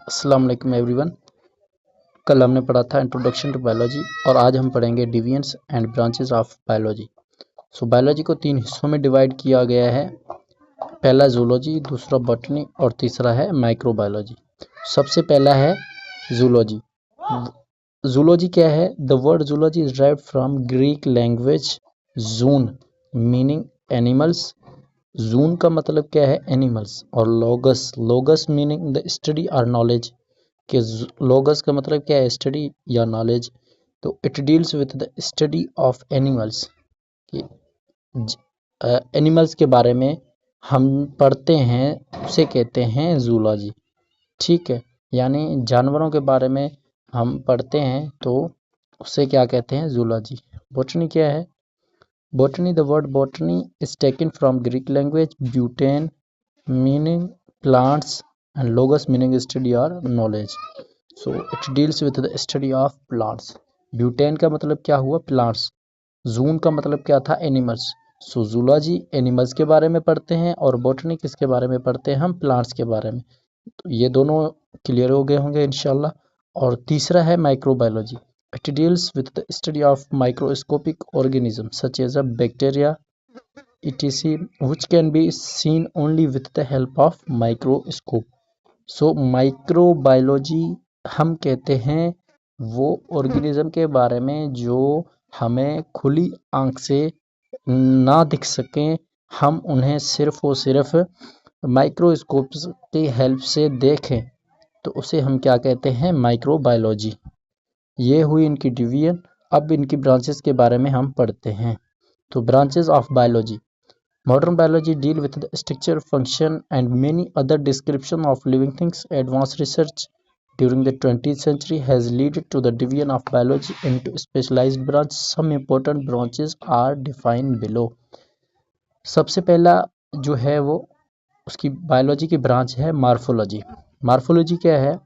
अस्सलाम वालेकुम एवरीवन। कल हमने पढ़ा था इंट्रोडक्शन टू बायोलॉजी और आज हम पढ़ेंगे divisions and branches of biology. Biology को 3 हिस्सों में डिवाइड किया गया है। पहला जूलॉजी, दूसरा बॉटनी और तीसरा है माइक्रोबायोलॉजी। सबसे पहला है जूलॉजी। जूलॉजी क्या है? The word zoology is derived from Greek language zoon meaning animals. Zoon का मतलब क्या है? एनिमल्स। और logos, logos meaning the study और नॉलेज। कि लोगस का मतलब क्या है? स्टडी या नॉलेज। तो it deals with the study of animals, कि एनिमल्स के बारे में हम पढ़ते हैं, उसे कहते हैं जूलॉजी। ठीक है, यानी जानवरों के बारे में हम पढ़ते हैं तो उसे क्या कहते हैं? जूलॉजी। बॉटनी क्या है? Botany, the word botany is taken from Greek language botany meaning plants and logos meaning study or knowledge. So it deals with the study of plants. Botany का मतलब क्या हुआ? plants. Zoon का मतलब क्या था? animals. So zoology animals के बारे में पढ़ते हैं और botany किसके बारे में पढ़ते हैं? हम plants के बारे में। तो ये दोनों क्लियर हो गए होंगे इंशाल्लाह। और तीसरा है microbiology. It deals with the study of microscopic organisms such as a bacteria, etc., which can be seen only with the help of microscope. So microbiology हम कहते हैं वो ऑर्गेनिज्म के बारे में जो हमें खुली आंख से ना दिख सकें, हम उन्हें सिर्फ और सिर्फ माइक्रोस्कोप की हेल्प से देखें, तो उसे हम क्या कहते हैं? माइक्रोबायोलॉजी। ये हुई इनकी डिवीजन। अब इनकी ब्रांचेस के बारे में हम पढ़ते हैं। तो branches of biology. Modern biology deal with the structure, function and many other description of living things. Advance research during the 20th century has led to the division of biology into specialized branches. Some important branches are defined below. सबसे पहला जो है वो उसकी biology की branch है morphology. Morphology क्या है?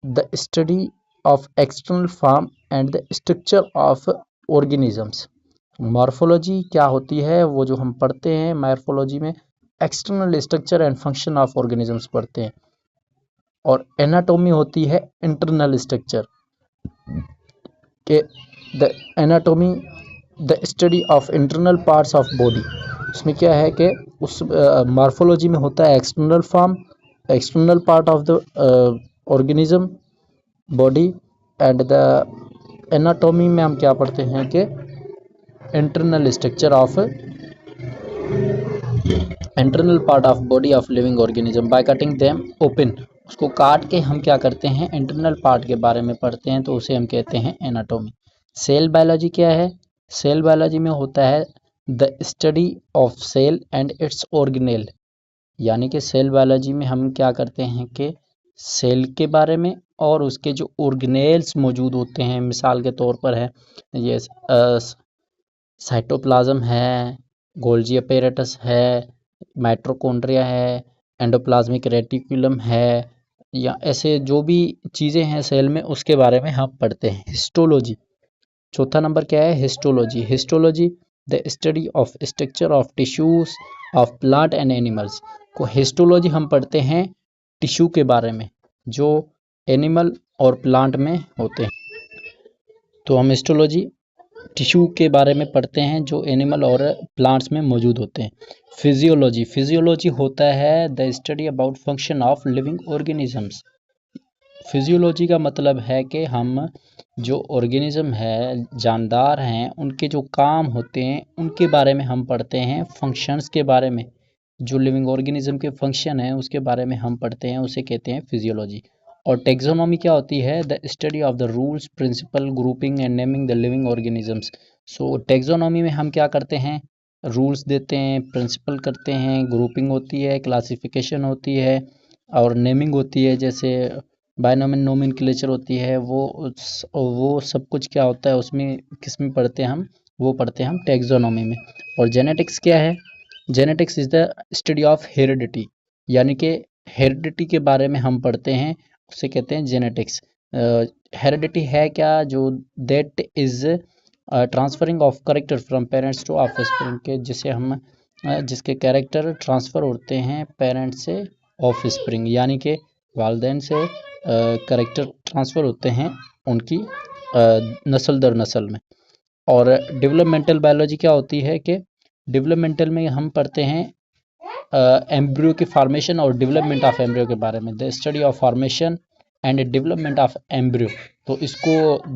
The study of external form and the structure of organisms. Morphology क्या होती है? वो जो हम पढ़ते हैं मॉर्फोलॉजी में external structure and function of organisms पढ़ते हैं। और एनाटॉमी होती है इंटरनल स्ट्रक्चर के the anatomy the study of internal parts of body. उसमें क्या है कि उस मॉर्फोलॉजी में होता है external form, external part of the organism body, and the anatomy में हम क्या पढ़ते हैं कि internal structure of internal part of body of living organism by cutting them open. उसको काट के हम क्या करते हैं? इंटरनल पार्ट के बारे में पढ़ते हैं, तो उसे हम कहते हैं एनाटॉमी। सेल बायोलॉजी क्या है? सेल बायोलॉजी में होता है the study of cell and its organelle. यानी कि सेल बायोलॉजी में हम क्या करते हैं कि सेल के बारे में और उसके जो ऑर्गेनेल्स मौजूद होते हैं, मिसाल के तौर पर है ये साइटोप्लाज्म है, गोल्जी अपैरेटस है, माइटोकॉन्ड्रिया है, एंडोप्लाज्मिक रेटिकुलम है, या ऐसे जो भी चीज़ें हैं सेल में उसके बारे में हम पढ़ते हैं। हिस्टोलॉजी, चौथा नंबर क्या है? Histology. Histology the study of structure of tissues of plant and animals. को हिस्टोलॉजी हम पढ़ते हैं टिश्यू के बारे में जो एनिमल और प्लांट में होते हैं। तो हम हिस्टोलॉजी टिश्यू के बारे में पढ़ते हैं जो एनिमल और प्लांट्स में मौजूद होते हैं। फिजियोलॉजी, फिजियोलॉजी होता है the study about function of living organisms. Physiology का मतलब है कि हम जो ऑर्गेनिज्म है, जानदार हैं, उनके जो काम होते हैं उनके बारे में हम पढ़ते हैं। फंक्शंस के बारे में, जो लिविंग ऑर्गेनिज्म के फंक्शन हैं उसके बारे में हम पढ़ते हैं, उसे कहते हैं फिजियोलॉजी। और टेक्सोनॉमी क्या होती है? The study of the rules, principle, grouping and naming the living organisms. So taxonomy में हम क्या करते हैं? रूल्स देते हैं, प्रिंसिपल करते हैं, ग्रुपिंग होती है, क्लासिफिकेशन होती है और नेमिंग होती है, जैसे बायनोमिन नोमेनक्लेचर होती है। वो सब कुछ क्या होता है उसमें, किस में पढ़ते हैं हम? वो पढ़ते हैं हम टेक्सोनॉमी में। और जेनेटिक्स क्या है? Genetics is the study of heredity, यानी कि हेरिडिटी के बारे में हम पढ़ते हैं, उसे कहते हैं जेनेटिक्स। हेरिडिटी है क्या? जो that is transferring of character from parents to offspring, के जिसे हम जिसके कैरेक्टर ट्रांसफ़र होते हैं पेरेंट्स से ऑफस्प्रिंग, यानी कि वालिदैन से कैरेक्टर ट्रांसफ़र होते हैं उनकी नस्ल दर नस्ल में। और डेवलपमेंटल बायोलॉजी क्या होती है कि डेवलपमेंटल में हम पढ़ते हैं एम्ब्रियो के फॉर्मेशन और डेवलपमेंट ऑफ एम्ब्रियो के बारे में, the study of formation and development of embryo. तो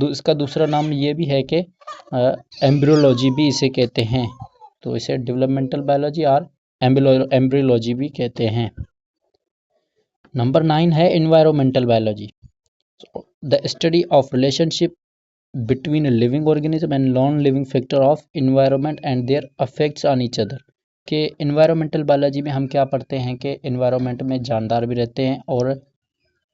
इसका दूसरा नाम ये भी है कि एम्ब्रियोलॉजी भी इसे कहते हैं। तो इसे डेवलपमेंटल बायोलॉजी और एम्ब्रियोलॉजी भी कहते हैं। नंबर 9 है environmental biology, the study of relationship between a living organism and non-living factor of environment and their effects on each other। के environmental biology में हम क्या पढ़ते हैं कि environment में जानदार भी रहते हैं और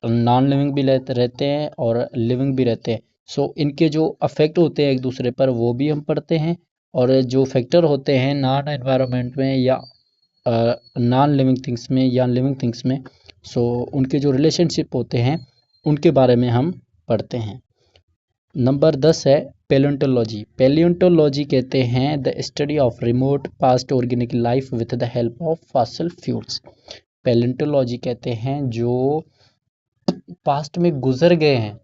नॉन लिविंग भी रहते हैं और लिविंग भी रहते हैं। सो इनके जो अफेक्ट होते हैं एक दूसरे पर वो भी हम पढ़ते हैं, और जो फैक्टर होते हैं नॉन एनवायरनमेंट में या नॉन लिविंग थिंग्स में या लिविंग थिंग्स में, सो उनके जो रिलेशनशिप होते हैं उनके बारे में हम पढ़ते हैं। नंबर 10 है पैलियोंटोलॉजी। पैलियोंटोलॉजी कहते हैं the study of remote past organic life with the help of fossil fuels. Palaeontology कहते हैं जो पास्ट में गुजर गए हैं,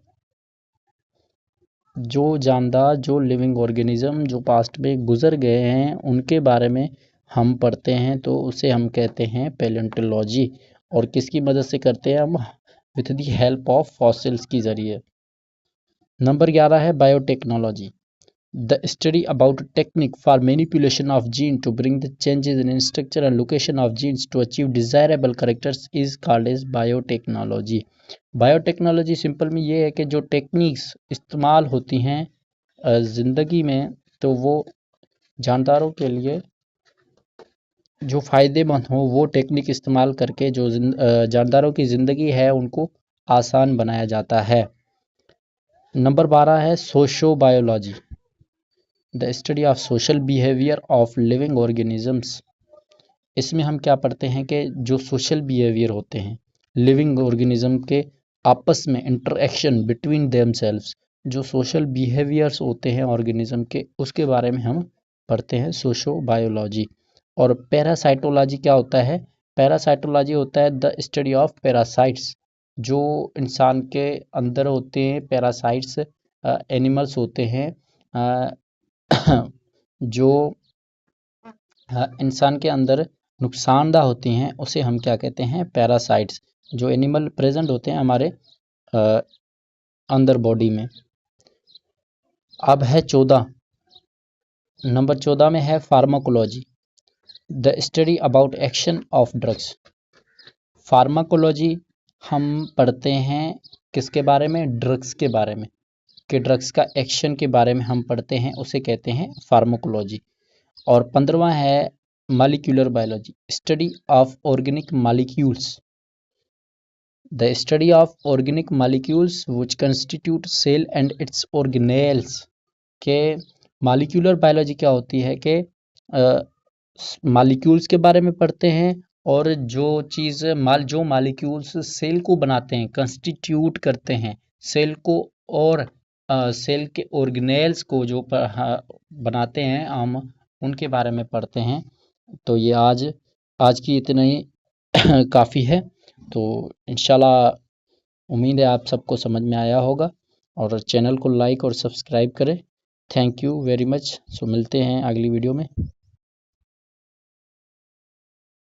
जो जानदार जो लिविंग ऑर्गेनिज्म जो पास्ट में गुजर गए हैं उनके बारे में हम पढ़ते हैं, तो उसे हम कहते हैं पैलियोंटोलॉजी। और किसकी मदद से करते हैं हम? With the help of fossils की ज़रिए। नंबर 11 है biotechnology, the study about technique for manipulation of gene to bring the changes in structure and location of genes to achieve desirable characters is called as biotechnology. Biotechnology simple में ये है कि जो techniques इस्तेमाल होती हैं ज़िंदगी में, तो वो जानदारों के लिए जो फ़ायदेमंद हो वो टेक्निक इस्तेमाल करके जो जानदारों की ज़िंदगी है उनको आसान बनाया जाता है। नंबर 12 है socio biology, the study of social behaviour of living organisms. इसमें हम क्या पढ़ते हैं कि जो सोशल बिहेवियर होते हैं लिविंग ऑर्गेनिज्म के आपस में इंटरेक्शन बिटवीन देमसेल्व्स, जो सोशल बिहेवियर्स होते हैं ऑर्गेनिज्म के, उसके बारे में हम पढ़ते हैं सोशो बायोलॉजी। और पैरासाइटोलॉजी क्या होता है? पैरासाइटोलॉजी होता है द स्टडी ऑफ पैरासाइट्स, जो इंसान के अंदर होते हैं पैरासाइट्स, एनिमल्स होते हैं जो इंसान के अंदर नुकसानदा होती हैं, उसे हम क्या कहते हैं? पैरासाइट्स। जो एनिमल प्रेजेंट होते हैं हमारे अंदर बॉडी में। अब है 14, नंबर 14 में है pharmacology, the study about action of drugs. Pharmacology हम पढ़ते हैं किसके बारे में? ड्रग्स के बारे में, कि ड्रग्स का एक्शन के बारे में हम पढ़ते हैं, उसे कहते हैं फार्माकोलॉजी। और 15वां है molecular biology, study of organic molecules, the study of organic molecules which constitute cell and its organelles. के मॉलिक्यूलर बायोलॉजी क्या होती है कि मॉलिक्यूल्स के बारे में पढ़ते हैं, और जो चीज़ जो मॉलिक्यूल्स सेल को बनाते हैं, कंस्टिट्यूट करते हैं सेल को, और सेल के ऑर्गेनेल्स को जो बनाते हैं हम, उनके बारे में पढ़ते हैं। तो ये आज की इतना ही काफ़ी है। तो इंशाल्लाह उम्मीद है आप सबको समझ में आया होगा, और चैनल को लाइक और सब्सक्राइब करें। Thank you very much. So मिलते हैं अगली वीडियो में।